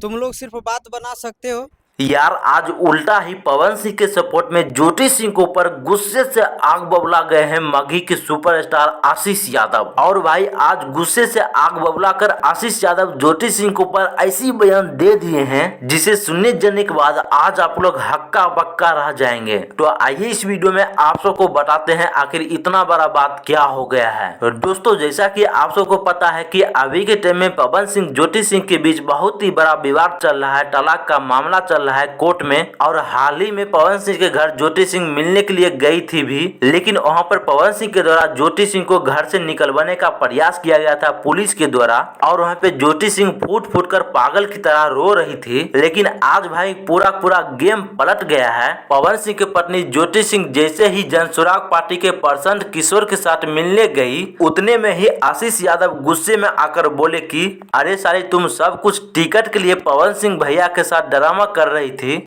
तुम लोग सिर्फ बात बना सकते हो। यार आज उल्टा ही पवन सिंह के सपोर्ट में ज्योति सिंह के ऊपर गुस्से से आग बबुला गए हैं मगही के सुपरस्टार आशीष यादव। और भाई आज गुस्से से आग बबुला कर आशीष यादव ज्योति सिंह के ऊपर ऐसी बयान दे दिए हैं जिसे सुनने जाने के बाद आज आप लोग हक्का बक्का रह जाएंगे। तो आइए इस वीडियो में आप सबको बताते हैं आखिर इतना बड़ा बात क्या हो गया है। तो दोस्तों जैसा कि आप सबको पता है कि अभी के टाइम में पवन सिंह ज्योति सिंह के बीच बहुत ही बड़ा विवाद चल रहा है, तलाक का मामला चल रहा है कोर्ट में। और हाल ही में पवन सिंह के घर ज्योति सिंह मिलने के लिए गई थी भी, लेकिन वहां पर पवन सिंह के द्वारा ज्योति सिंह को घर से निकलवाने का प्रयास किया गया था पुलिस के द्वारा। और वहां पे ज्योति सिंह फूट फूट कर पागल की तरह रो रही थी। लेकिन आज भाई पूरा गेम पलट गया है। पवन सिंह की पत्नी ज्योति सिंह जैसे ही जनसुराग पार्टी के प्रशांत किशोर के साथ मिलने गई, उतने में ही आशीष यादव गुस्से में आकर बोले कि अरे साले तुम सब कुछ टिकट के लिए पवन सिंह भैया के साथ ड्रामा कर रही थी।